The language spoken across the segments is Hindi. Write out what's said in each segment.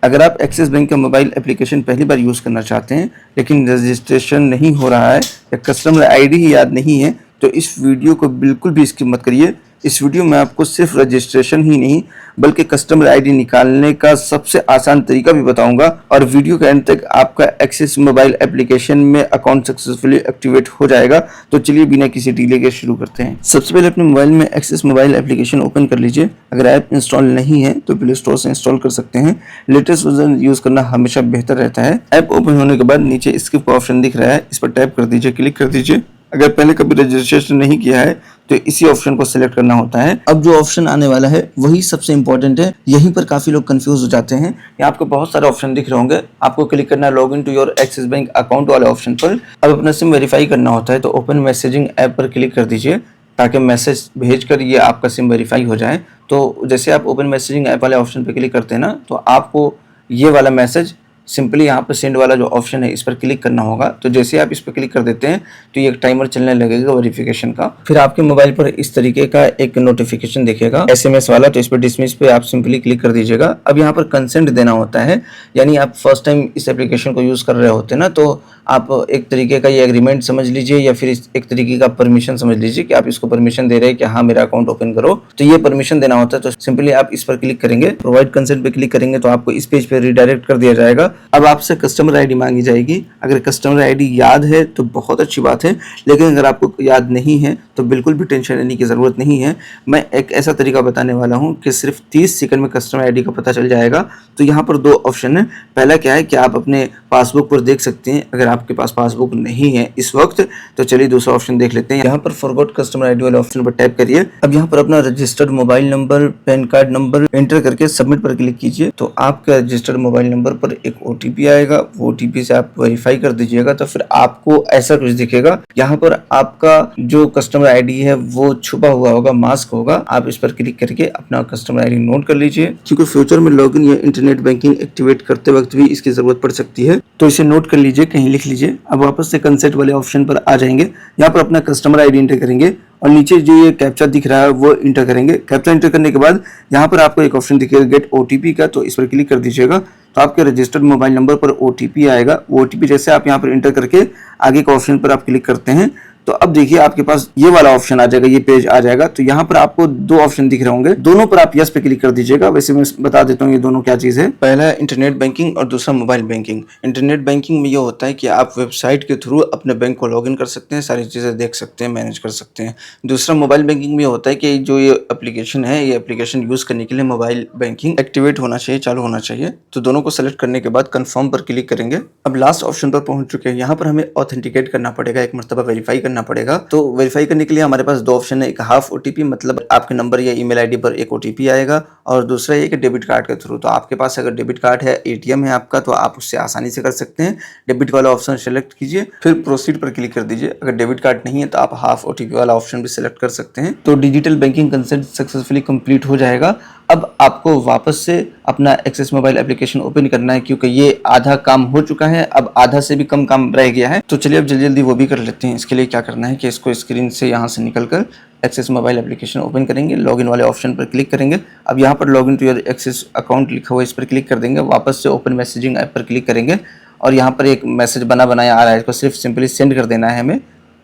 अगर आप एक्सिस बैंक का मोबाइल एप्लीकेशन पहली बार यूज़ करना चाहते हैं लेकिन रजिस्ट्रेशन नहीं हो रहा है या कस्टमर आईडी ही याद नहीं है, तो इस वीडियो को बिल्कुल भी स्किप मत करिए। इस वीडियो में आपको सिर्फ रजिस्ट्रेशन ही नहीं बल्कि कस्टमर आईडी निकालने का सबसे आसान तरीका भी बताऊंगा और वीडियो के एंड तक आपका एक्सिस मोबाइल एप्लीकेशन में अकाउंट सक्सेसफुली एक्टिवेट हो जाएगा। तो चलिए बिना किसी डिले के शुरू करते हैं। सबसे पहले अपने मोबाइल में एक्सिस मोबाइल एप्लीकेशन ओपन कर लीजिए। अगर ऐप इंस्टॉल नहीं है तो प्ले स्टोर से इंस्टॉल कर सकते हैं। लेटेस्ट वर्जन यूज करना हमेशा बेहतर रहता है। ऐप ओपन होने के बाद नीचे स्किप का ऑप्शन दिख रहा है, इस पर टैप कर दीजिए, क्लिक कर दीजिए। अगर पहले कभी रजिस्ट्रेशन नहीं किया है तो इसी ऑप्शन को सिलेक्ट करना होता है। अब जो ऑप्शन आने वाला है वही सबसे इंपॉर्टेंट है। यहीं पर काफी लोग कंफ्यूज हो जाते हैं। यहाँ आपको बहुत सारे ऑप्शन दिख रहे होंगे, आपको क्लिक करना है log in to your Axis bank account वाले ऑप्शन पर। अब अपना सिम वेरीफाई करना होता है तो ओपन मैसेजिंग ऐप पर क्लिक कर दीजिए ताकि मैसेज भेजकर ये आपका सिम वेरीफाई हो जाए। तो जैसे आप ओपन मैसेजिंग ऐप वाले ऑप्शन पर क्लिक करते हैं ना, तो आपको ये वाला मैसेज सिंपली यहाँ पर सेंड वाला जो ऑप्शन है इस पर क्लिक करना होगा। तो जैसे आप इस पर क्लिक कर देते हैं तो ये एक टाइमर चलने लगेगा वेरिफिकेशन का। फिर आपके मोबाइल पर इस तरीके का एक नोटिफिकेशन दिखेगा एसएमएस वाला, तो इस पर डिसमिस पे आप सिंपली क्लिक कर दीजिएगा। अब यहाँ पर कंसेंट देना होता है, यानी आप फर्स्ट टाइम इस एप्लीकेशन को यूज़ कर रहे होते हैं ना, तो आप एक तरीके का ये एग्रीमेंट समझ लीजिए या फिर एक तरीके का परमिशन समझ लीजिए कि आप इसको परमिशन दे रहे हैं कि हाँ मेरा अकाउंट ओपन करो। तो ये परमिशन देना होता है। तो सिंपली आप इस पर क्लिक करेंगे, प्रोवाइड कंसेंट पे क्लिक करेंगे तो आपको इस पेज पे रिडायरेक्ट कर दिया जाएगा। अब आपसे कस्टमर आईडी मांगी जाएगी। अगर कस्टमर आईडी याद है तो बहुत अच्छी बात है, लेकिन अगर आपको याद नहीं है तो बिल्कुल भी टेंशन लेने की ज़रूरत नहीं है। मैं एक ऐसा तरीका बताने वाला हूं कि सिर्फ 30 सेकंड में कस्टमर आईडी का पता चल जाएगा। तो यहाँ पर दो ऑप्शन है। पहला क्या है कि आप अपने पासबुक पर देख सकते हैं। अगर आपके पास पासबुक नहीं है इस वक्त तो चलिए दूसरा ऑप्शन देख लेते हैं। यहाँ पर फॉरगॉट कस्टमर आईडी वाले ऑप्शन पर टैप करिए। अब यहाँ पर अपना registered mobile number, pan card number enter करके सबमिट पर क्लिक कीजिए। तो आपके रजिस्टर्ड मोबाइल नंबर पर एक ओटीपी आएगा, वो ओटीपी से आप वेरीफाई कर दीजिएगा। तो फिर आपको ऐसा कुछ दिखेगा। यहाँ पर आपका जो कस्टमर आईडी है वो छुपा हुआ होगा, मास्क होगा। आप इस पर क्लिक करके अपना कस्टमर आईडी नोट कर लीजिए, क्योंकि फ्यूचर में लॉगिन या इंटरनेट बैंकिंग एक्टिवेट करते वक्त भी इसकी जरूरत पड़ सकती है। तो इसे नोट कर लीजिए, कहीं लिख लीजिए। अब वापस से कंसेंट वाले ऑप्शन पर आ जाएंगे। यहाँ पर अपना कस्टमर आईडी एंटर करेंगे और नीचे जो ये कैप्चा दिख रहा है वो इंटर करेंगे। कैप्चा इंटर करने के बाद यहाँ पर आपको एक ऑप्शन दिखेगा गेट ओटीपी का, तो इस पर क्लिक कर दीजिएगा। तो आपके रजिस्टर्ड मोबाइल नंबर पर ओटीपी आएगा। वो ओटीपी जैसे आप यहाँ पर इंटर करके आगे के ऑप्शन पर आप क्लिक करते हैं तो अब देखिए आपके पास ये वाला ऑप्शन आ जाएगा, ये पेज आ जाएगा। तो यहाँ पर आपको दो ऑप्शन दिख रहे होंगे, दोनों पर आप यस पे क्लिक कर दीजिएगा। वैसे मैं बता देता हूँ ये दोनों क्या चीज़ है। पहला है इंटरनेट बैंकिंग और दूसरा मोबाइल बैंकिंग। इंटरनेट बैंकिंग में ये होता है कि आप वेबसाइट के थ्रू अपने बैंक को लॉगिन कर सकते हैं, सारी चीज़ें देख सकते हैं, मैनेज कर सकते हैं। दूसरा मोबाइल बैंकिंग में होता है कि जो ये एप्लीकेशन है, ये एप्लीकेशन यूज़ करने के लिए मोबाइल बैंकिंग एक्टिवेट होना चाहिए, चालू होना चाहिए। तो दोनों को सेलेक्ट करने के बाद कन्फर्म पर क्लिक करेंगे। अब लास्ट ऑप्शन पर पहुंच चुके हैं। यहाँ पर हमें ऑथेंटिकेट करना पड़ेगा, एक मरतबा वेरीफाई करना पड़ेगा। तो वेरीफाई करने के लिए हमारे पास दो ऑप्शन है, एक हाफ ओटीपी, मतलब आपके नंबर या ईमेल आईडी पर एक ओटीपी आएगा, और दूसरा ये कि डेबिट कार्ड के थ्रू। तो आपके पास अगर डेबिट कार्ड है, एटीएम है आपका, तो आप उससे आसानी से कर सकते हैं। डेबिट वाला ऑप्शन सेलेक्ट कीजिए, फिर प्रोसीड पर क्लिक कर दीजिए। अगर डेबिट कार्ड नहीं है तो आप हाफ ओटीपी वाला ऑप्शन भी सिलेक्ट कर सकते हैं। तो digital banking consent successfully complete हो जाएगा। अब आपको वापस से अपना एक्सिस मोबाइल एप्लीकेशन ओपन करना है, क्योंकि ये आधा काम हो चुका है, अब आधा से भी कम काम रह गया है। तो चलिए अब जल्दी जल्दी वो भी कर लेते हैं। इसके लिए क्या करना है कि इसको स्क्रीन से यहाँ से निकलकर एक्सिस मोबाइल एप्लीकेशन ओपन करेंगे, लॉगिन वाले ऑप्शन पर क्लिक करेंगे। अब यहाँ पर login to your Axis account लिखा हुआ है, इस पर क्लिक कर देंगे। वापस से ओपन मैसेजिंग ऐप पर क्लिक करेंगे और यहाँ पर एक मैसेज बनाया आ रहा है, इसको सिर्फ सिंपली सेंड कर देना है हमें।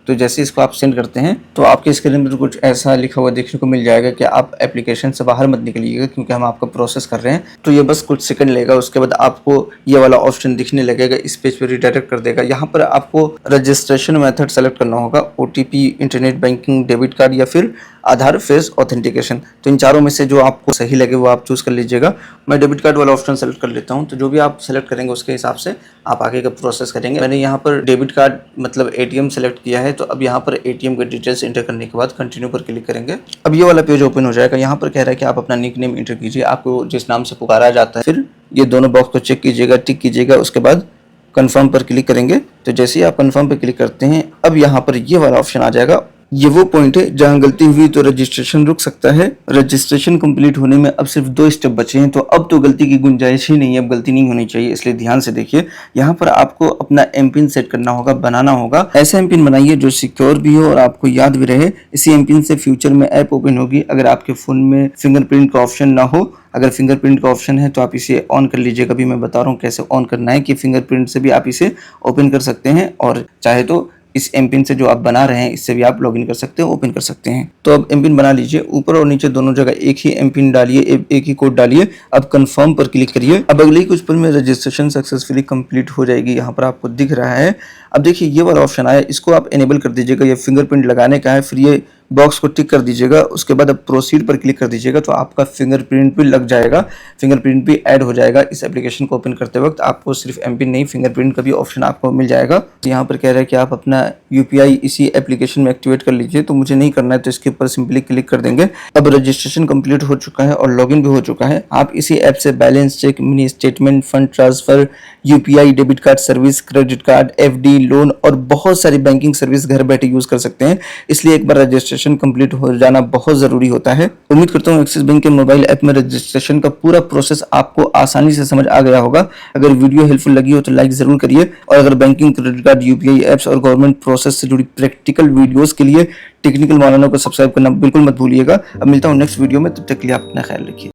तो जैसे इसको आप सेंड करते हैं तो आपके स्क्रीन पर कुछ ऐसा लिखा हुआ देखने को मिल जाएगा कि आप एप्लीकेशन से बाहर मत निकलिएगा, क्योंकि हम आपका प्रोसेस कर रहे हैं। तो ये बस कुछ सेकंड लेगा, उसके बाद आपको ये वाला ऑप्शन दिखने लगेगा, इस पेज पे रिडायरेक्ट कर देगा। यहाँ पर आपको रजिस्ट्रेशन मेथड सेलेक्ट करना होगा, OTP, internet banking, debit card या फिर आधार फेस ऑथेंटिकेशन। तो इन चारों में से जो आपको सही लगे वो आप चूज़ कर लीजिएगा। मैं डेबिट कार्ड वाला ऑप्शन सेलेक्ट कर लेता हूँ। तो जो भी आप सेलेक्ट करेंगे उसके हिसाब से आप आगे का प्रोसेस करेंगे। मैंने यहाँ पर डेबिट कार्ड मतलब एटीएम सेलेक्ट किया है, तो अब यहाँ पर एटीएम के डिटेल्स एंटर करने के बाद कंटिन्यू पर क्लिक करेंगे। अब ये वाला पेज ओपन हो जाएगा। यहाँ पर कह रहा है कि आप अपना निक नेम एंटर कीजिए, आपको जिस नाम से पुकारा जाता है। फिर ये दोनों बॉक्स को चेक कीजिएगा, टिक कीजिएगा, उसके बाद कन्फर्म पर क्लिक करेंगे। तो जैसे ही आप कन्फर्म पर क्लिक करते हैं अब यहाँ पर ये वाला ऑप्शन आ जाएगा, ये वो पॉइंट है जहां गलती हुई तो रजिस्ट्रेशन रुक सकता है। रजिस्ट्रेशन कंप्लीट होने में अब सिर्फ 2 स्टेप बचे हैं, तो अब तो गलती की गुंजाइश ही नहीं है, अब गलती नहीं होनी चाहिए, इसलिए ध्यान से देखिए। यहाँ पर आपको अपना एम पिन सेट करना होगा, बनाना होगा। ऐसा एम पिन बनाइए जो सिक्योर भी हो और आपको याद भी रहे। इसी एम पिन से फ्यूचर में ऐप ओपन होगी। अगर आपके फोन में फिंगरप्रिंट का ऑप्शन ना हो, अगर फिंगरप्रिंट का ऑप्शन है तो आप इसे ऑन कर लीजिएगा। अभी मैं बता रहा हूँ कैसे ऑन करना है कि फिंगरप्रिंट से भी आप इसे ओपन कर सकते हैं, और चाहे तो इस एम पिन से जो आप बना रहे हैं इससे भी आप लॉगिन कर सकते हैं, ओपन कर सकते हैं। तो अब एम पिन बना लीजिए, ऊपर और नीचे दोनों जगह एक ही एम पिन डालिए, एक ही कोड डालिए। अब कंफर्म पर क्लिक करिए। अब अगले ही कुछ पल में रजिस्ट्रेशन सक्सेसफुली कंप्लीट हो जाएगी। यहाँ पर आपको दिख रहा है। अब देखिए ये वाला ऑप्शन आया, इसको आप इनेबल कर दीजिएगा। ये फिंगरप्रिंट लगाने का है, फिर ये बॉक्स को टिक कर दीजिएगा। उसके बाद अब प्रोसीड पर क्लिक कर दीजिएगा, तो आपका फिंगरप्रिंट भी लग जाएगा, फिंगरप्रिंट भी ऐड हो जाएगा। इस एप्लीकेशन को ओपन करते वक्त आपको सिर्फ एम पिन नहीं, फिंगरप्रिंट का भी ऑप्शन आपको मिल जाएगा। तो यहाँ पर कह रहा है कि आप अपना यूपीआई इसी एप्लीकेशन में एक्टिवेट कर लीजिए, तो मुझे नहीं करना है, तो इसके ऊपर सिंपली क्लिक कर देंगे। अब रजिस्ट्रेशन कंप्लीट हो चुका है और लॉगिन भी हो चुका है। आप इसी ऐप से balance check, mini statement, fund transfer, UPI, debit card service, credit card, FD, loan और बहुत सारी बैंकिंग सर्विस घर बैठे यूज कर सकते हैं। इसलिए एक बार रजिस्ट्रेशन कंप्लीट हो जाना बहुत जरूरी होता है। उम्मीद करता हूँ एक्सिस बैंक के मोबाइल ऐप में रजिस्ट्रेशन का पूरा प्रोसेस आपको आसानी से समझ आ गया होगा। अगर वीडियो हेल्पफुल लगी हो तो लाइक जरूर करिए, और अगर banking, credit card, UPI apps और गवर्नमेंट प्रोसेस से जुड़ी प्रैक्टिकल वीडियोस के लिए टेक्निकल मौलाना को सब्सक्राइब करना बिल्कुल मत भूलिएगा। अब मिलता हूँ नेक्स्ट वीडियो में, तब तक के लिए आप अपना ख्याल रखिए।